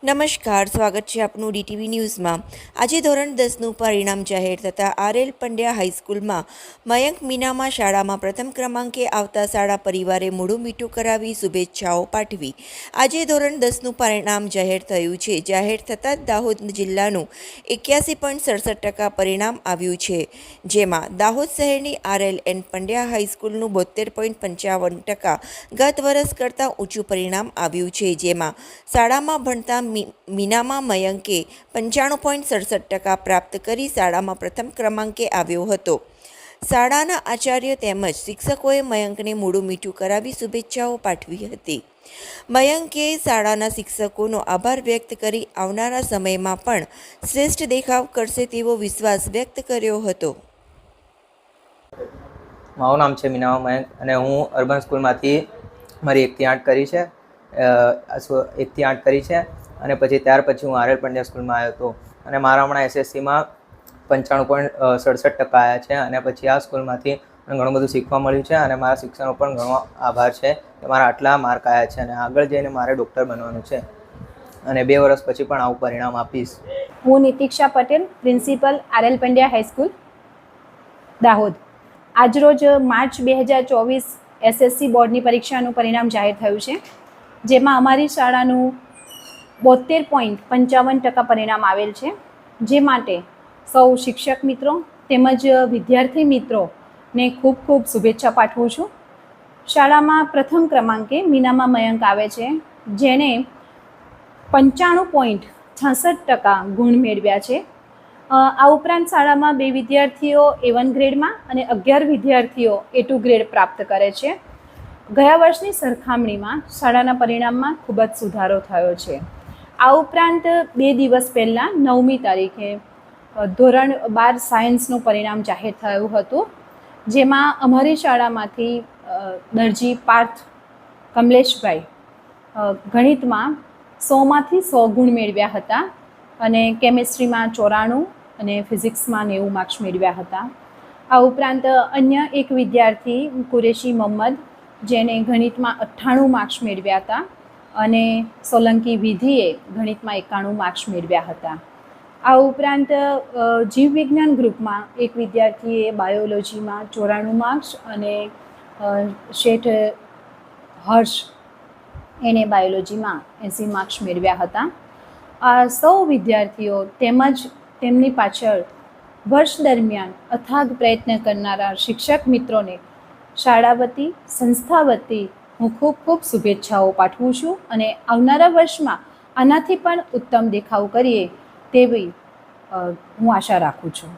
નમસ્કાર, સ્વાગત છે આપનું ડીટીવી ન્યૂઝમાં। આજે ધોરણ 10નું પરિણામ જાહેર થતાં આરએલ પંડ્યા હાઈસ્કૂલમાં મયંક મીનામાં શાળામાં પ્રથમ ક્રમાંકે આવતા શાળા પરિવારે મોઢું મીઠું કરાવી શુભેચ્છાઓ પાઠવી। આજે ધોરણ 10નું પરિણામ જાહેર થયું છે। જાહેર થતાં જ દાહોદ જિલ્લાનું 81.67% પરિણામ આવ્યું છે, જેમાં દાહોદ શહેરની આરએલ એન પંડ્યા હાઈસ્કૂલનું 72.55% ગત વર્ષ કરતાં ઊંચું પરિણામ આવ્યું છે, જેમાં શાળામાં ભણતા મીનામાં મયંકે 95.67% પ્રાપ્ત કરી શાળામાં પ્રથમ ક્રમાંકે આવ્યો હતો। શાળાના આચાર્ય તેમજ શિક્ષકોએ મયંકને મોઢું મીઠું કરાવી શુભેચ્છાઓ પાઠવી હતી। મયંકે શાળાના શિક્ષકોનો આભાર વ્યક્ત કરી આવનારા સમયમાં પણ શ્રેષ્ઠ દેખાવ કરશે તેવો વિશ્વાસ વ્યક્ત કર્યો હતો। મારું નામ છે મીનામાં મયંક અને હું અર્બન સ્કૂલમાંથી મારી 1 થી 8 કરી છે 1 થી 8 કરી છે અને પછી ત્યાર પછી હું આરએલ પંડ્યા સ્કૂલમાં આવ્યો હતો અને મારા હમણાં એસએસસીમાં 95.67% આવ્યા છે અને પછી આ સ્કૂલમાંથી મને ઘણું બધું શીખવા મળ્યું છે અને મારા શિક્ષકનો પણ ઘણો આભાર છે કે મારા આટલા માર્ક આવ્યા છે અને આગળ જઈને મારે ડૉક્ટર બનવાનું છે અને 2 વર્ષ પછી પણ આવું પરિણામ આપીશ। હું Nitiksha Patel, principal RL Pandya high school Dahod. આજરોજ માર્ચ 2024 એસએસસી બોર્ડની પરીક્ષાનું પરિણામ જાહેર થયું છે, જેમાં અમારી શાળાનું 72.55% પરિણામ આવેલ છે, જે માટે સૌ શિક્ષક મિત્રો તેમજ વિદ્યાર્થી મિત્રોને ખૂબ ખૂબ શુભેચ્છા પાઠવું છું। શાળામાં પ્રથમ ક્રમાંકે મીનામાં મયંક આવે છે, જેણે 95.66% ગુણ મેળવ્યા છે। આ ઉપરાંત શાળામાં 2 વિદ્યાર્થીઓ A1 ગ્રેડમાં અને 11 વિદ્યાર્થીઓ A2 ગ્રેડ પ્રાપ્ત કરે છે। ગયા વર્ષની સરખામણીમાં શાળાના પરિણામમાં ખૂબ જ સુધારો થયો છે। આ ઉપરાંત 2 દિવસ પહેલાં 9મી તારીખે ધોરણ 12 સાયન્સનું પરિણામ જાહેર થયું હતું, જેમાં અમારી શાળામાંથી દરજી પાર્થ કમલેશભાઈ ગણિતમાં 100માંથી 100 ગુણ મેળવ્યા હતા અને કેમેસ્ટ્રીમાં 94 અને ફિઝિક્સમાં 90 માર્ક્સ મેળવ્યા હતા। આ ઉપરાંત અન્ય એક વિદ્યાર્થી કુરેશી મોહમ્મદ, જેને ગણિતમાં 98 માર્ક્સ મેળવ્યા હતા અને સોલંકી વિધિએ ગણિતમાં 91 માર્ક્સ મેળવ્યા હતા। આ ઉપરાંત જીવ વિજ્ઞાન ગ્રુપમાં એક વિદ્યાર્થીએ બાયોલોજીમાં 94 માર્ક્સ અને શેઠ હર્ષ એને બાયોલોજીમાં 80 માર્ક્સ મેળવ્યા હતા। આ સૌ વિદ્યાર્થીઓ તેમજ તેમની પાછળ વર્ષ દરમિયાન અથાગ પ્રયત્ન કરનારા શિક્ષક મિત્રોને શાળા વતી, સંસ્થા વતી હું ખૂબ ખૂબ શુભેચ્છાઓ પાઠવું છું અને આવનારા વર્ષમાં આનાથી પણ ઉત્તમ દેખાવ કરીએ તેવી હું આશા રાખું છું।